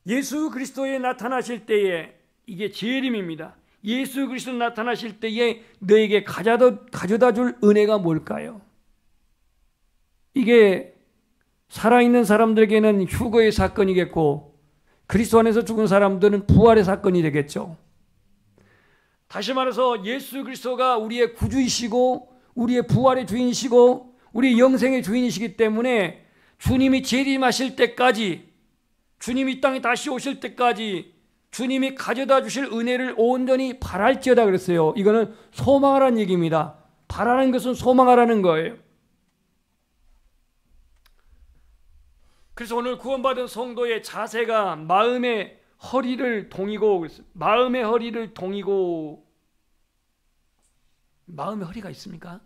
예수 그리스도에 나타나실 때에, 이게 재림입니다. 예수 그리스도 나타나실 때에 너에게 가져다 줄 은혜가 뭘까요? 이게 살아있는 사람들에게는 휴거의 사건이겠고, 그리스도 안에서 죽은 사람들은 부활의 사건이 되겠죠. 다시 말해서 예수 그리스도가 우리의 구주이시고 우리의 부활의 주인이시고 우리의 영생의 주인이시기 때문에 주님이 재림하실 때까지, 주님이 이 땅에 다시 오실 때까지 주님이 가져다 주실 은혜를 온전히 바랄지어다 그랬어요. 이거는 소망하라는 얘기입니다. 바라는 것은 소망하라는 거예요. 그래서 오늘 구원받은 성도의 자세가 마음의 허리를 동이고, 마음의 허리를 동이고, 마음의 허리가 있습니까?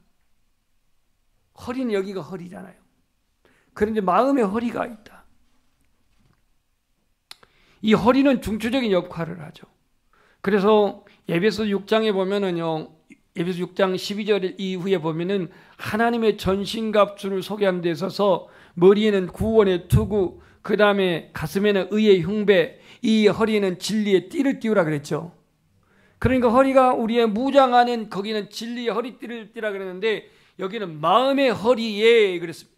허리는 여기가 허리잖아요. 그런데 마음의 허리가 있다. 이 허리는 중추적인 역할을 하죠. 그래서 에베소 6장에 보면은요, 에베소 6장 12절 이후에 보면은 하나님의 전신갑주를 소개하는 데 있어서 머리에는 구원의 투구, 그 다음에 가슴에는 의의 흉배, 이 허리에는 진리의 띠를 띠우라 그랬죠. 그러니까 허리가 우리의 무장하는, 거기는 진리의 허리띠를 띠라 그랬는데 여기는 마음의 허리에 그랬습니다.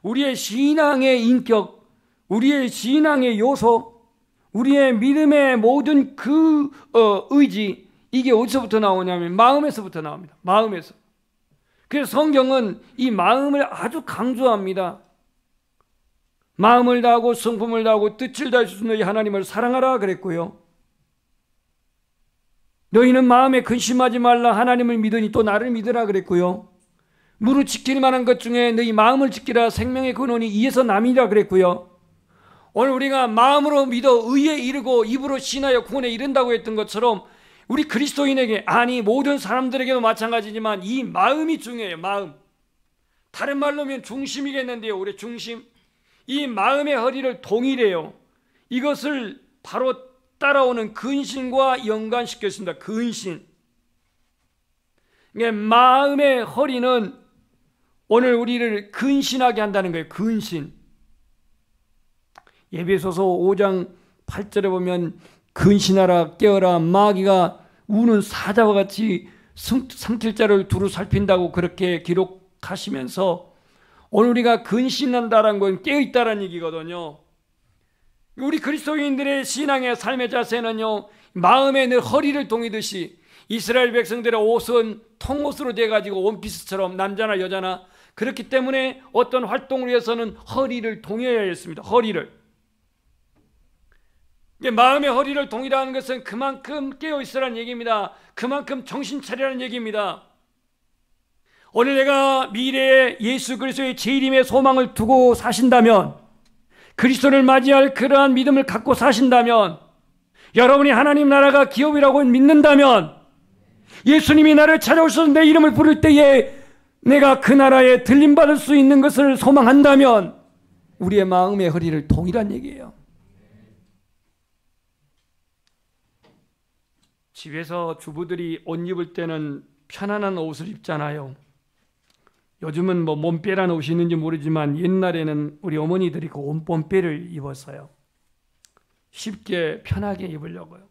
우리의 신앙의 인격, 우리의 신앙의 요소, 우리의 믿음의 모든 의지, 이게 어디서부터 나오냐면 마음에서부터 나옵니다. 마음에서. 그래서 성경은 이 마음을 아주 강조합니다. 마음을 다하고 성품을 다하고 뜻을 다해서 너희 하나님을 사랑하라 그랬고요. 너희는 마음에 근심하지 말라, 하나님을 믿으니 또 나를 믿으라 그랬고요. 무릇 지킬 만한 것 중에 너희 마음을 지키라, 생명의 근원이 이에서 남이라 그랬고요. 오늘 우리가 마음으로 믿어 의에 이르고 입으로 신하여 구원에 이른다고 했던 것처럼 우리 그리스도인에게, 아니 모든 사람들에게도 마찬가지지만 이 마음이 중요해요. 마음. 다른 말로 하면 중심이겠는데요. 우리 중심. 이 마음의 허리를 동일해요. 이것을 바로 따라오는 근신과 연관시켰습니다. 근신. 그러니까 마음의 허리는 오늘 우리를 근신하게 한다는 거예요. 근신. 에베소서 5장 8절에 보면 근신하라, 깨어라, 마귀가 우는 사자와 같이 상틀자를 두루 살핀다고 그렇게 기록하시면서 오늘 우리가 근신한다는 건 깨어있다는 얘기거든요. 우리 그리스도인들의 신앙의 삶의 자세는요, 마음에 늘 허리를 동이듯이 이스라엘 백성들의 옷은 통옷으로 돼가지고 원피스처럼 남자나 여자나, 그렇기 때문에 어떤 활동을 위해서는 허리를 동여야 했습니다. 허리를. 마음의 허리를 동이라는 것은 그만큼 깨어있으라는 얘기입니다. 그만큼 정신 차리라는 얘기입니다. 오늘 내가 미래에 예수 그리스도의 재림의 소망을 두고 사신다면, 그리스도를 맞이할 그러한 믿음을 갖고 사신다면, 여러분이 하나님 나라가 기업이라고 믿는다면, 예수님이 나를 찾아오셔서 내 이름을 부를 때에 내가 그 나라에 들림받을 수 있는 것을 소망한다면 우리의 마음의 허리를 동이란 얘기예요. 집에서 주부들이 옷 입을 때는 편안한 옷을 입잖아요. 요즘은 뭐 몸빼라는 옷이 있는지 모르지만 옛날에는 우리 어머니들이 그 몸빼를 입었어요. 쉽게 편하게 입으려고요.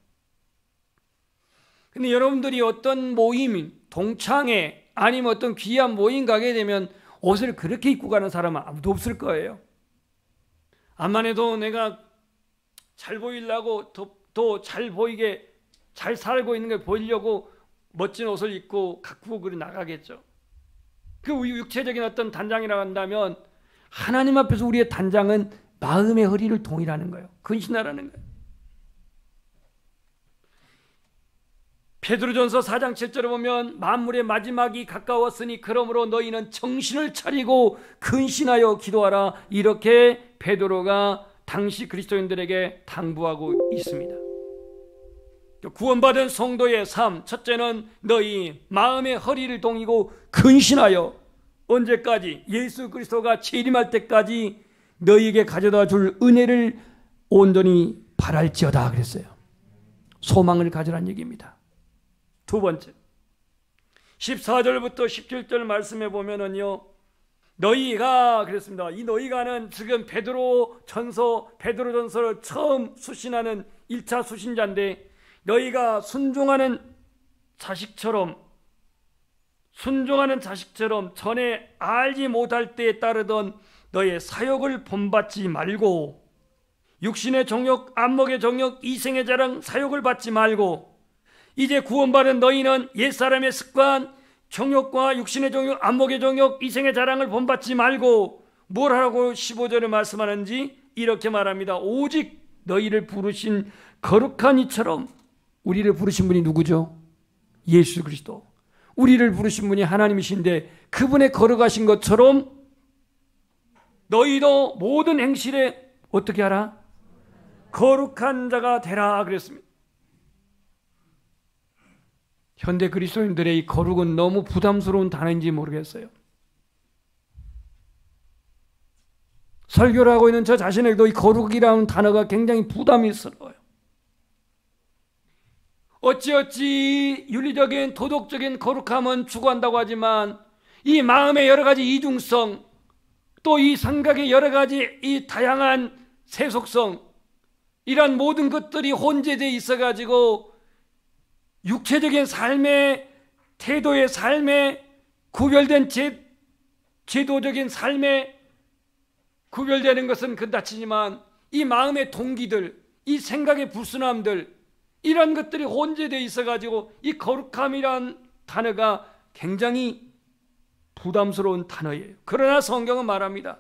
근데 여러분들이 어떤 모임, 동창회 아니면 어떤 귀한 모임 가게 되면 옷을 그렇게 입고 가는 사람은 아무도 없을 거예요. 암만 해도 내가 잘 보이려고 더 잘 보이게 잘 살고 있는 걸 보이려고 멋진 옷을 입고 갖고 그리 나가겠죠. 그 육체적인 어떤 단장이라고 한다면 하나님 앞에서 우리의 단장은 마음의 허리를 동이라는 거예요. 근신하라는 거예요. 베드로전서 4장 7절에 보면 만물의 마지막이 가까웠으니 그러므로 너희는 정신을 차리고 근신하여 기도하라, 이렇게 베드로가 당시 그리스도인들에게 당부하고 있습니다. 구원받은 성도의 삶, 첫째는 너희 마음의 허리를 동이고 근신하여, 언제까지? 예수 그리스도가 재림할 때까지 너희에게 가져다 줄 은혜를 온전히 바랄지어다 그랬어요. 소망을 가지란 얘기입니다. 두 번째, 14절부터 17절 말씀해 보면은요, 너희가 그랬습니다. 이 너희가는 지금 베드로전서를 처음 수신하는 1차 수신자인데, 너희가 순종하는 자식처럼 전에 알지 못할 때에 따르던 너의 사욕을 본받지 말고, 육신의 정욕, 안목의 정욕, 이생의 자랑, 사욕을 받지 말고, 이제 구원받은 너희는 옛사람의 습관, 정욕과 육신의 정욕, 안목의 정욕, 이생의 자랑을 본받지 말고 뭘 하라고 15절에 말씀하는지 이렇게 말합니다. 오직 너희를 부르신 거룩한 이처럼. 우리를 부르신 분이 누구죠? 예수 그리스도. 우리를 부르신 분이 하나님이신데 그분의 거룩하신 것처럼 너희도 모든 행실에 어떻게 하라? 거룩한 자가 되라 그랬습니다. 현대 그리스도인들의 이 거룩은 너무 부담스러운 단어인지 모르겠어요. 설교를 하고 있는 저 자신에게도 이 거룩이라는 단어가 굉장히 부담스러워요. 어찌어찌 윤리적인 도덕적인 거룩함은 추구한다고 하지만 이 마음의 여러 가지 이중성, 또 이 생각의 여러 가지 이 다양한 세속성, 이런 모든 것들이 혼재되어 있어가지고 육체적인 삶의 태도의 삶에 구별된 제도적인 삶에 구별되는 것은 그렇지만 이 마음의 동기들, 이 생각의 불순함들, 이런 것들이 혼재되어 있어가지고 이 거룩함이란 단어가 굉장히 부담스러운 단어예요. 그러나 성경은 말합니다.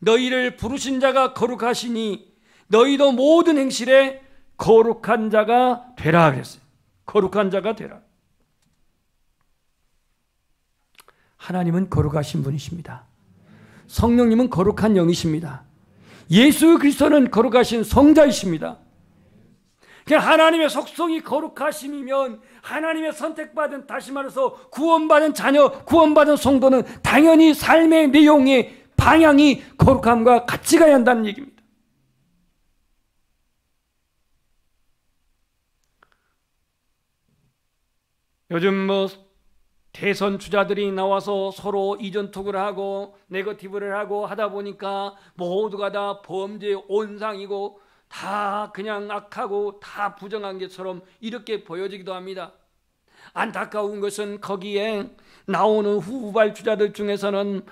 너희를 부르신 자가 거룩하시니 너희도 모든 행실에 거룩한 자가 되라 그랬어요. 거룩한 자가 되라. 하나님은 거룩하신 분이십니다. 성령님은 거룩한 영이십니다. 예수 그리스도는 거룩하신 성자이십니다. 하나님의 속성이 거룩하심이면 하나님의 선택받은, 다시 말해서 구원받은 자녀, 구원받은 성도는 당연히 삶의 내용의 방향이 거룩함과 같이 가야 한다는 얘기입니다. 요즘 대선 주자들이 나와서 서로 이전투구를 하고 네거티브를 하고 하다 보니까 모두가 다 범죄의 온상이고 다 그냥 악하고 다 부정한 것처럼 이렇게 보여지기도 합니다. 안타까운 것은 거기에 나오는 후발 주자들 중에서는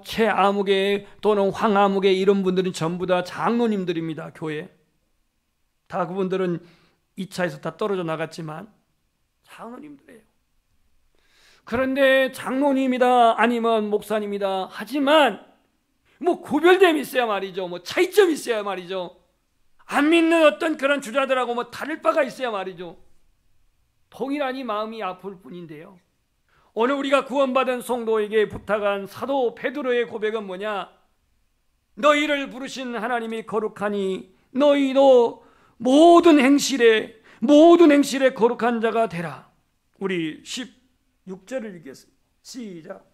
최아무개 또는 황아무개 이런 분들은 전부 다 장로님들입니다. 교회 다 그분들은 2차에서 다 떨어져 나갔지만 장로님들이에요. 그런데 장로님이다 아니면 목사님이다 하지만 구별됨이 있어야 말이죠. 차이점이 있어야 말이죠. 안 믿는 어떤 그런 주자들하고 다를 바가 있어야 말이죠. 동일하니 마음이 아플 뿐인데요. 오늘 우리가 구원받은 성도에게 부탁한 사도 베드로의 고백은 뭐냐? 너희를 부르신 하나님이 거룩하니 너희도 모든 행실에 거룩한 자가 되라. 우리 16절을 읽겠습니다. 시작.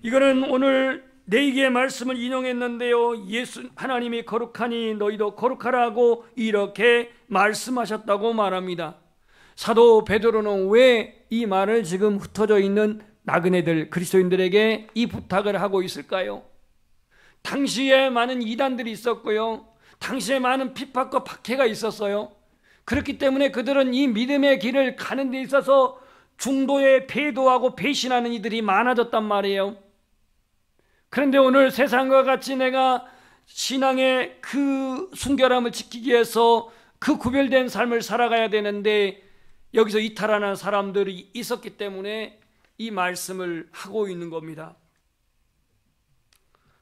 이거는 오늘 네개의 말씀을 인용했는데요. 하나님이 거룩하니 너희도 거룩하라고 이렇게 말씀하셨다고 말합니다. 사도 베드로는 왜 이 말을 지금 흩어져 있는 나그네들 그리스도인들에게 이 부탁을 하고 있을까요? 당시에 많은 이단들이 있었고요. 당시에 많은 핍박과 박해가 있었어요. 그렇기 때문에 그들은 이 믿음의 길을 가는 데 있어서 중도에 배도하고 배신하는 이들이 많아졌단 말이에요. 그런데 오늘 세상과 같이 내가 신앙의 그 순결함을 지키기 위해서 그 구별된 삶을 살아가야 되는데 여기서 이탈하는 사람들이 있었기 때문에 이 말씀을 하고 있는 겁니다.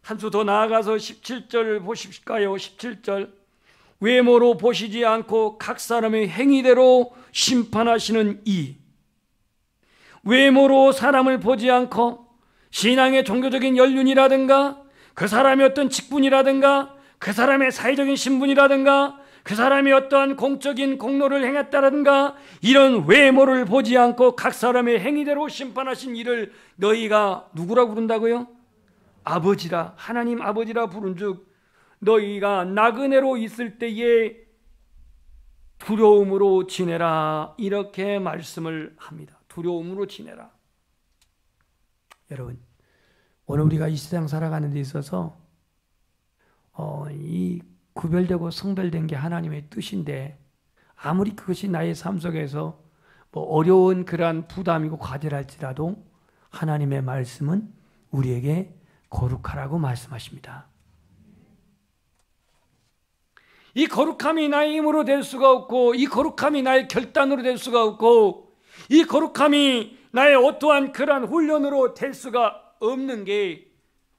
한 수 더 나아가서 17절 보실까요? 17절. 외모로 보시지 않고 각 사람의 행위대로 심판하시는 이. 외모로 사람을 보지 않고 신앙의 종교적인 연륜이라든가 그 사람의 어떤 직분이라든가 그 사람의 사회적인 신분이라든가 그 사람이 어떠한 공적인 공로를 행했다든가 이런 외모를 보지 않고 각 사람의 행위대로 심판하신 이를 너희가 누구라고 부른다고요? 아버지라, 하나님 아버지라 부른즉 너희가 나그네로 있을 때에 두려움으로 지내라, 이렇게 말씀을 합니다. 두려움으로 지내라. 여러분, 오늘 우리가 이 세상 살아가는 데 있어서 이 구별되고 성별된 게 하나님의 뜻인데, 아무리 그것이 나의 삶 속에서 어려운 그러한 부담이고 과제랄지라도 하나님의 말씀은 우리에게 거룩하라고 말씀하십니다. 이 거룩함이 나의 힘으로 될 수가 없고, 이 거룩함이 나의 결단으로 될 수가 없고, 이 거룩함이 나의 어떠한 그러한 훈련으로 될 수가 없는 게,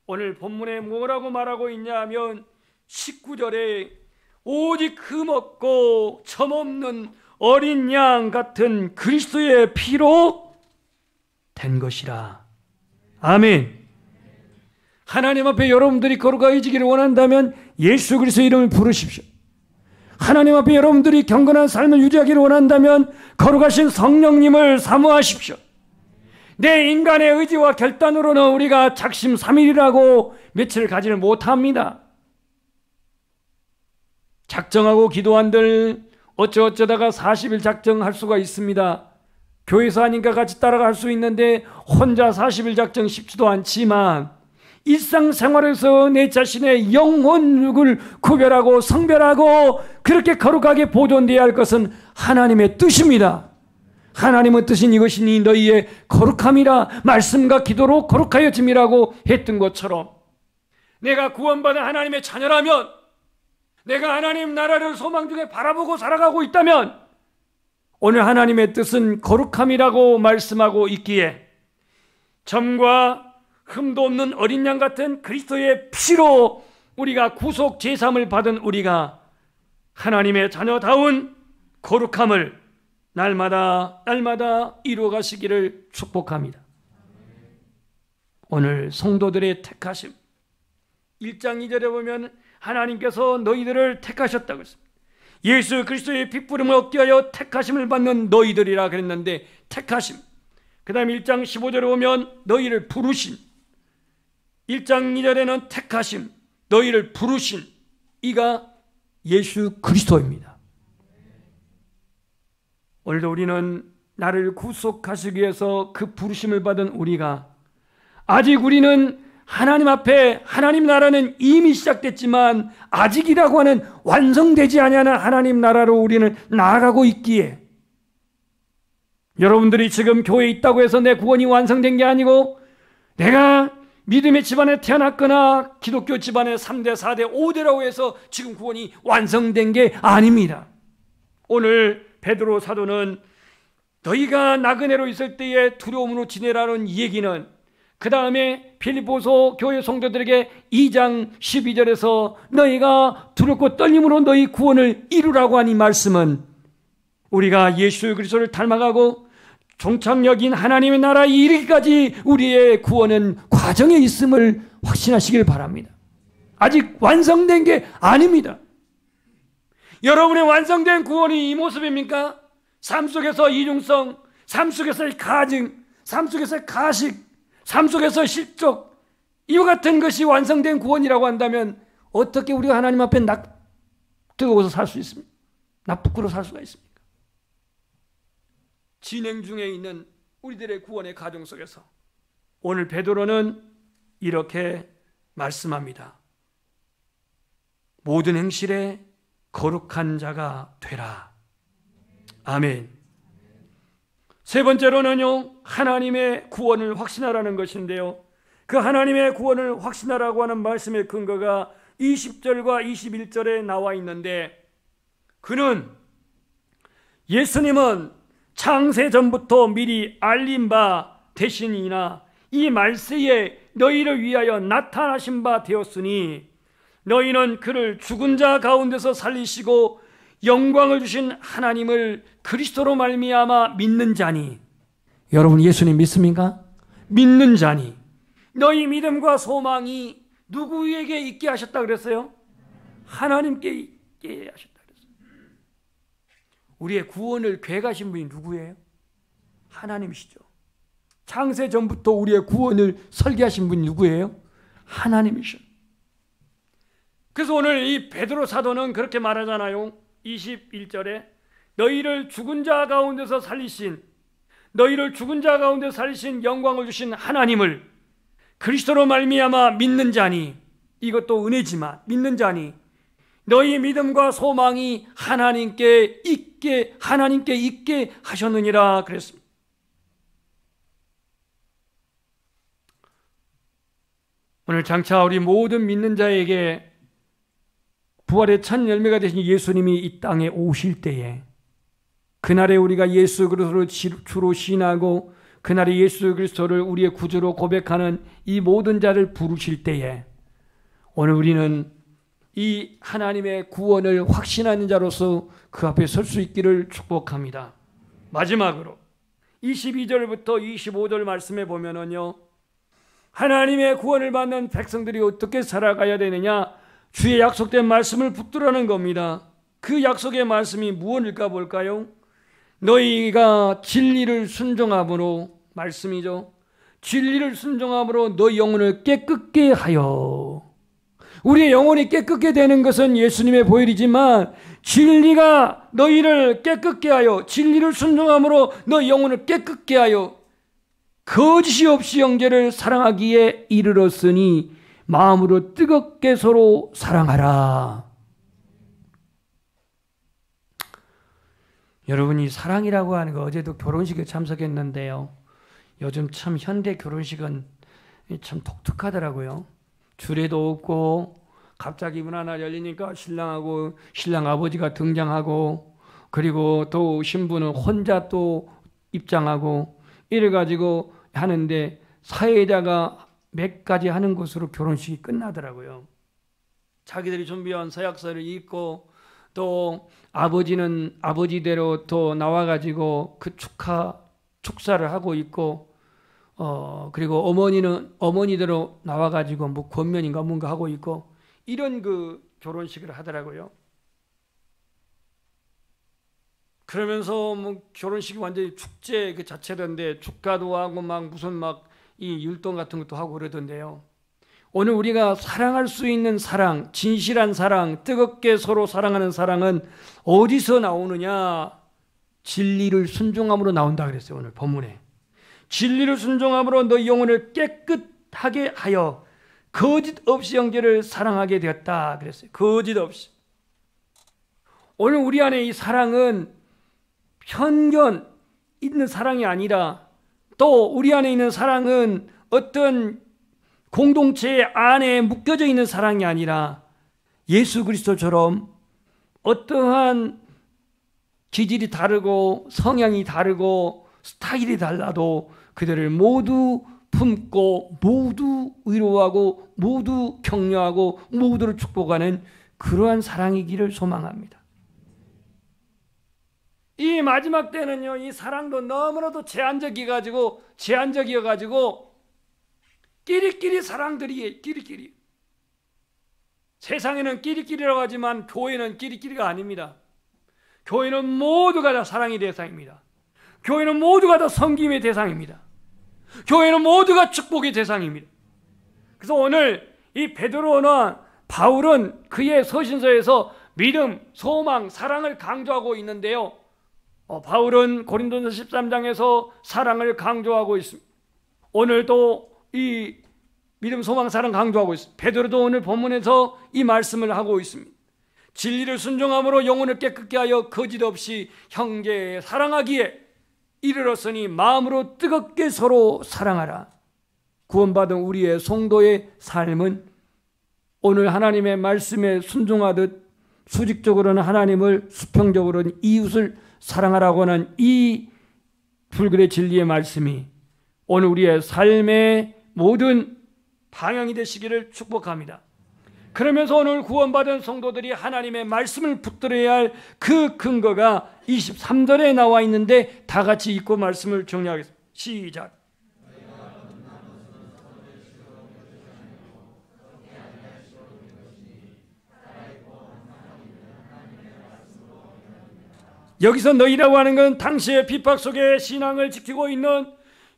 오늘 본문에 뭐라고 말하고 있냐 하면 19절에 오직 흠없고 점없는 어린 양 같은 그리스도의 피로 된 것이라. 아멘. 하나님 앞에 여러분들이 거룩해지기를 원한다면 예수 그리스도의 이름을 부르십시오. 하나님 앞에 여러분들이 경건한 삶을 유지하기를 원한다면 거룩하신 성령님을 사모하십시오. 내 인간의 의지와 결단으로는 우리가 작심삼일이라고 며칠 가지를 못합니다. 작정하고 기도한들 어쩌다가 40일 작정할 수가 있습니다. 교회에서 하니까 같이 따라갈 수 있는데 혼자 40일 작정 쉽지도 않지만, 일상생활에서 내 자신의 영혼을 구별하고 성별하고 그렇게 거룩하게 보존되어야 할 것은 하나님의 뜻입니다. 하나님의 뜻은 이것이니 너희의 거룩함이라, 말씀과 기도로 거룩하여짐이라고 했던 것처럼, 내가 구원받은 하나님의 자녀라면, 내가 하나님 나라를 소망 중에 바라보고 살아가고 있다면, 오늘 하나님의 뜻은 거룩함이라고 말씀하고 있기에 점과 흠도 없는 어린 양 같은 그리스도의 피로 우리가 구속 제삼을 받은 우리가 하나님의 자녀다운 거룩함을 날마다 이루어가시기를 축복합니다. 오늘 성도들의 택하심, 1장 2절에 보면 하나님께서 너희들을 택하셨다고 했습니다. 예수 그리스도의 핏부름을 얻게 하여 택하심을 받는 너희들이라 그랬는데, 택하심. 그 다음 1장 15절에 보면 너희를 부르신, 1장 2절에는 택하심, 너희를 부르신 이가 예수 그리스도입니다. 오늘도 우리는 나를 구속하시기 위해서 그 부르심을 받은 우리가, 아직 우리는 하나님 앞에, 하나님 나라는 이미 시작됐지만 아직이라고 하는 완성되지 아니하는 하나님 나라로 우리는 나아가고 있기에, 여러분들이 지금 교회에 있다고 해서 내 구원이 완성된 게 아니고, 내가 믿음의 집안에 태어났거나 기독교 집안의 3대, 4대, 5대라고 해서 지금 구원이 완성된 게 아닙니다. 오늘 베드로 사도는 너희가 나그네로 있을 때에 두려움으로 지내라는 얘기는, 그 다음에 빌립보서 교회 성도들에게 2장 12절에서 너희가 두렵고 떨림으로 너희 구원을 이루라고 하는 이 말씀은, 우리가 예수 그리스도를 닮아가고 종착역인 하나님의 나라에 이르기까지 우리의 구원은 과정에 있음을 확신하시길 바랍니다. 아직 완성된 게 아닙니다. 여러분의 완성된 구원이 이 모습입니까? 삶 속에서 이중성, 삶 속에서의 가증, 삶 속에서의 가식, 삶 속에서 실족, 이와 같은 것이 완성된 구원이라고 한다면 어떻게 우리가 하나님 앞에 뜨거워서 살 수 있습니까? 부끄러워 살 수가 있습니까? 진행 중에 있는 우리들의 구원의 과정 속에서 오늘 베드로는 이렇게 말씀합니다. 모든 행실에 거룩한 자가 되라. 아멘. 세 번째로는요, 하나님의 구원을 확신하라는 것인데요, 그 하나님의 구원을 확신하라고 하는 말씀의 근거가 20절과 21절에 나와 있는데, 그는 예수님은 창세 전부터 미리 알린 바 되시니나 이 말세에 너희를 위하여 나타나신 바 되었으니 너희는 그를 죽은 자 가운데서 살리시고 영광을 주신 하나님을 그리스도로 말미암아 믿는 자니. 여러분 예수님 믿습니까? 믿는 자니. 너희 믿음과 소망이 누구에게 있게 하셨다 그랬어요? 하나님께 있게 하셨다 그랬어요. 우리의 구원을 계획하신 분이 누구예요? 하나님이시죠. 창세 전부터 우리의 구원을 설계하신 분이 누구예요? 하나님이셔. 그래서 오늘 이 베드로 사도는 그렇게 말하잖아요. 21절에 너희를 죽은 자 가운데서 살리신, 너희를 죽은 자 가운데 살리신 영광을 주신 하나님을 그리스도로 말미암아 믿는 자니, 이것도 은혜지만 믿는 자니 너희 믿음과 소망이 하나님께 있게 하셨느니라 그랬습니다. 오늘 장차 우리 모든 믿는 자에게 부활의 첫 열매가 되신 예수님이 이 땅에 오실 때에, 그날에 우리가 예수 그리스도를 주로 신하고 그날에 예수 그리스도를 우리의 구주로 고백하는 이 모든 자를 부르실 때에, 오늘 우리는 이 하나님의 구원을 확신하는 자로서 그 앞에 설 수 있기를 축복합니다. 마지막으로 22절부터 25절 말씀에 보면은요, 하나님의 구원을 받는 백성들이 어떻게 살아가야 되느냐, 주의 약속된 말씀을 붙들라는 겁니다. 그 약속의 말씀이 무엇일까 볼까요? 너희가 진리를 순종함으로, 말씀이죠. 진리를 순종함으로 너희 영혼을 깨끗게 하여. 우리의 영혼이 깨끗게 되는 것은 예수님의 보혈이지만, 진리가 너희를 깨끗게 하여, 진리를 순종함으로 너희 영혼을 깨끗게 하여 거짓이 없이 형제를 사랑하기에 이르렀으니 마음으로 뜨겁게 서로 사랑하라. 여러분이 사랑이라고 하는 거, 어제도 결혼식에 참석했는데요, 요즘 참 현대 결혼식은 참 독특하더라고요. 주례도 없고 갑자기 문 하나 열리니까 신랑하고 신랑 아버지가 등장하고, 그리고 또 신부는 혼자 또 입장하고 이래가지고 하는데, 사회자가 몇 가지 하는 것으로 결혼식이 끝나더라고요. 자기들이 준비한 서약서를 읽고, 또 아버지는 아버지대로 또 나와가지고 그 축사를 하고 있고, 그리고 어머니는 어머니대로 나와가지고 뭐 권면인가 뭔가 하고 있고, 이런 그 결혼식을 하더라고요. 그러면서 뭐 결혼식이 완전히 축제 그 자체던데, 축가도 하고 막 무슨 막 이 율동 같은 것도 하고 그러던데요. 오늘 우리가 사랑할 수 있는 사랑, 진실한 사랑, 뜨겁게 서로 사랑하는 사랑은 어디서 나오느냐? 진리를 순종함으로 나온다 그랬어요. 오늘 본문에 진리를 순종함으로 너희 영혼을 깨끗하게 하여 거짓 없이 형제를 사랑하게 되었다 그랬어요. 거짓 없이. 오늘 우리 안에 이 사랑은 편견 있는 사랑이 아니라, 또 우리 안에 있는 사랑은 어떤 공동체 안에 묶여져 있는 사랑이 아니라, 예수 그리스도처럼 어떠한 기질이 다르고 성향이 다르고 스타일이 달라도 그들을 모두 품고 모두 위로하고 모두 격려하고 모두를 축복하는 그러한 사랑이기를 소망합니다. 이 마지막 때는요, 이 사랑도 너무나도 제한적이어가지고 끼리끼리 사랑들이 끼리끼리. 세상에는 끼리끼리라고 하지만 교회는 끼리끼리가 아닙니다. 교회는 모두가 다 사랑의 대상입니다. 교회는 모두가 다 섬김의 대상입니다. 교회는 모두가 축복의 대상입니다. 그래서 오늘 이 베드로나 바울은 그의 서신서에서 믿음, 소망, 사랑을 강조하고 있는데요, 바울은 고린도서 13장에서 사랑을 강조하고 있습니다. 오늘도 이 믿음, 소망, 사랑 강조하고 있습니다. 베드로도 오늘 본문에서 이 말씀을 하고 있습니다. 진리를 순종함으로 영혼을 깨끗게 하여 거짓 없이 형제 사랑하기에 이르렀으니 마음으로 뜨겁게 서로 사랑하라. 구원받은 우리의 성도의 삶은 오늘 하나님의 말씀에 순종하듯 수직적으로는 하나님을, 수평적으로는 이웃을 사랑하라고 하는 이 불굴의 진리의 말씀이 오늘 우리의 삶의 모든 방향이 되시기를 축복합니다. 그러면서 오늘 구원받은 성도들이 하나님의 말씀을 붙들어야 할 그 근거가 23절에 나와 있는데, 다 같이 읽고 말씀을 정리하겠습니다. 시작. 여기서 너희라고 하는 건 당시의 핍박 속에 신앙을 지키고 있는,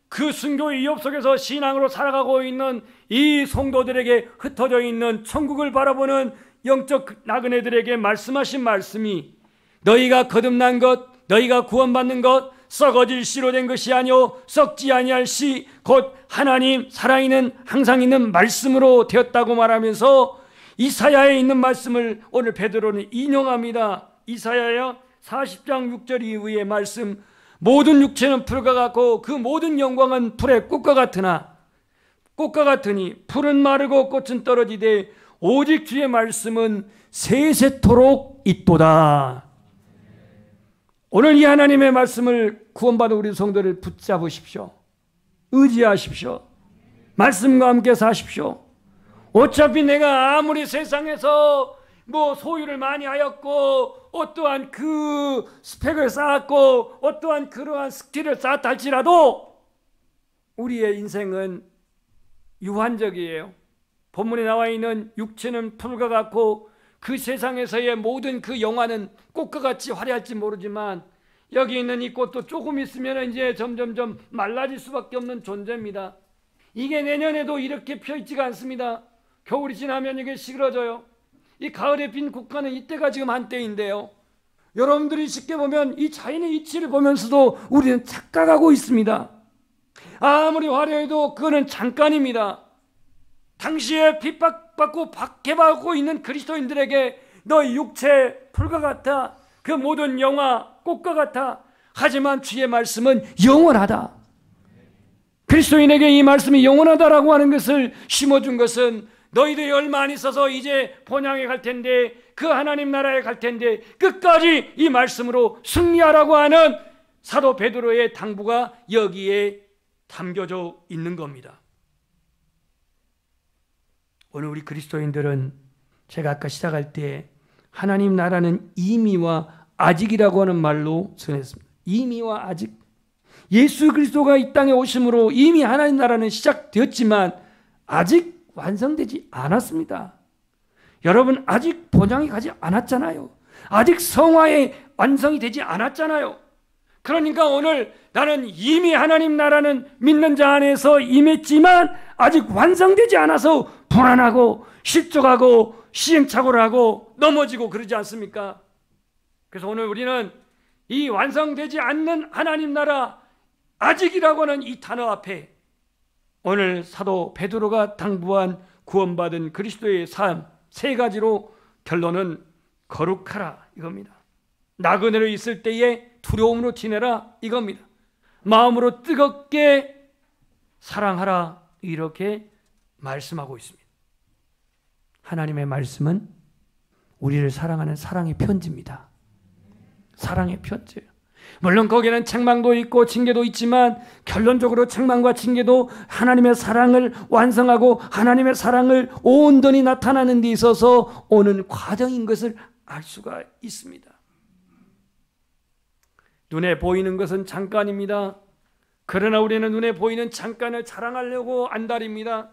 그 순교의 위협 속에서 신앙으로 살아가고 있는 이 성도들에게 흩어져 있는 천국을 바라보는 영적 나그네들에게 말씀하신 말씀이, 너희가 거듭난 것, 너희가 구원받는 것 썩어질 씨로 된 것이 아니요 썩지 아니할 씨 곧 하나님 살아있는 항상 있는 말씀으로 되었다고 말하면서 이사야에 있는 말씀을 오늘 베드로는 인용합니다. 이사야야 40장 6절 이후의 말씀, 모든 육체는 풀과 같고 그 모든 영광은 풀의 꽃과 같으니 풀은 마르고 꽃은 떨어지되 오직 주의 말씀은 세세토록 있도다. 오늘 이 하나님의 말씀을 구원받은 우리 성도를 붙잡으십시오. 의지하십시오. 말씀과 함께 사십시오. 어차피 내가 아무리 세상에서 소유를 많이 하였고 어떠한 그 스펙을 쌓았고 어떠한 그러한 스킬을 쌓았다 할지라도 우리의 인생은 유한적이에요. 본문에 나와 있는 육체는 풀과 같고 그 세상에서의 모든 그 영화는 꽃과 같이 화려할지 모르지만 여기 있는 이 꽃도 조금 있으면 이제 점점점 말라질 수밖에 없는 존재입니다. 이게 내년에도 이렇게 펴있지가 않습니다. 겨울이 지나면 이게 시들어져요. 이 가을에 핀 국화는 이때가 지금 한때인데요. 여러분들이 쉽게 보면 이 자연의 이치를 보면서도 우리는 착각하고 있습니다. 아무리 화려해도 그거는 잠깐입니다. 당시에 핍박받고 박해받고 있는 그리스도인들에게 너희 육체 풀과 같아, 그 모든 영화 꽃과 같아. 하지만 주의 말씀은 영원하다. 그리스도인에게 이 말씀이 영원하다라고 하는 것을 심어준 것은 너희들이 얼마 안 있어서 이제 본향에 갈 텐데, 그 하나님 나라에 갈 텐데 끝까지 이 말씀으로 승리하라고 하는 사도 베드로의 당부가 여기에 담겨져 있는 겁니다. 오늘 우리 그리스도인들은 제가 아까 시작할 때 하나님 나라는 이미와 아직이라고 하는 말로 전했습니다. 이미와 아직. 예수 그리스도가 이 땅에 오심으로 이미 하나님 나라는 시작되었지만 아직 완성되지 않았습니다. 여러분, 아직 본향이 가지 않았잖아요. 아직 성화의 완성이 되지 않았잖아요. 그러니까 오늘 나는 이미 하나님 나라는 믿는 자 안에서 임했지만 아직 완성되지 않아서 불안하고 실족하고 시행착오를 하고 넘어지고 그러지 않습니까? 그래서 오늘 우리는 이 완성되지 않는 하나님 나라, 아직이라고 하는 이 단어 앞에 오늘 사도 베드로가 당부한 구원받은 그리스도의 삶 세 가지로 결론은 거룩하라 이겁니다. 나그네로 있을 때에 두려움으로 지내라 이겁니다. 마음으로 뜨겁게 사랑하라 이렇게 말씀하고 있습니다. 하나님의 말씀은 우리를 사랑하는 사랑의 편지입니다. 사랑의 편지예요. 물론 거기에는 책망도 있고 징계도 있지만 결론적으로 책망과 징계도 하나님의 사랑을 완성하고 하나님의 사랑을 온전히 나타나는 데 있어서 오는 과정인 것을 알 수가 있습니다. 눈에 보이는 것은 잠깐입니다. 그러나 우리는 눈에 보이는 잠깐을 자랑하려고 안달입니다.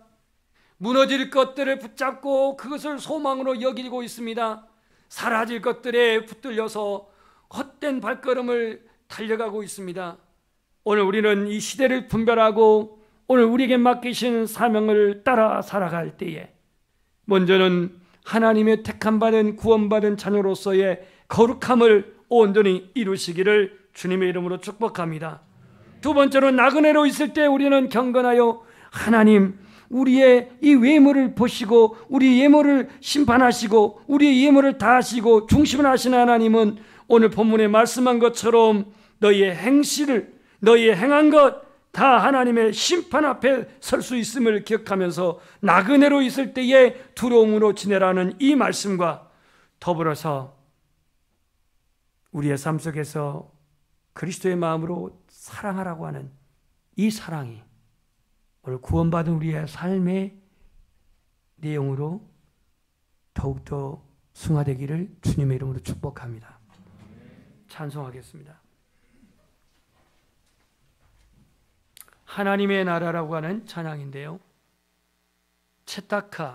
무너질 것들을 붙잡고 그것을 소망으로 여기고 있습니다. 사라질 것들에 붙들려서 헛된 발걸음을 달려가고 있습니다. 오늘 우리는 이 시대를 분별하고 오늘 우리에게 맡기신 사명을 따라 살아갈 때에 먼저는 하나님의 택함받은 구원받은 자녀로서의 거룩함을 온전히 이루시기를 주님의 이름으로 축복합니다. 두 번째로 나그네로 있을 때 우리는 경건하여 하나님 우리의 이 외모를 보시고 우리 예물을 심판하시고 우리의 예물을 다하시고 중심을 하시는 하나님은 오늘 본문에 말씀한 것처럼 너희의 행실을 너희의 행한 것 다 하나님의 심판 앞에 설 수 있음을 기억하면서 나그네로 있을 때에 두려움으로 지내라는 이 말씀과 더불어서 우리의 삶 속에서 그리스도의 마음으로 사랑하라고 하는 이 사랑이 오늘 구원받은 우리의 삶의 내용으로 더욱더 승화되기를 주님의 이름으로 축복합니다. 찬송하겠습니다. 하나님의 나라라고 하는 찬양인데요. 채타카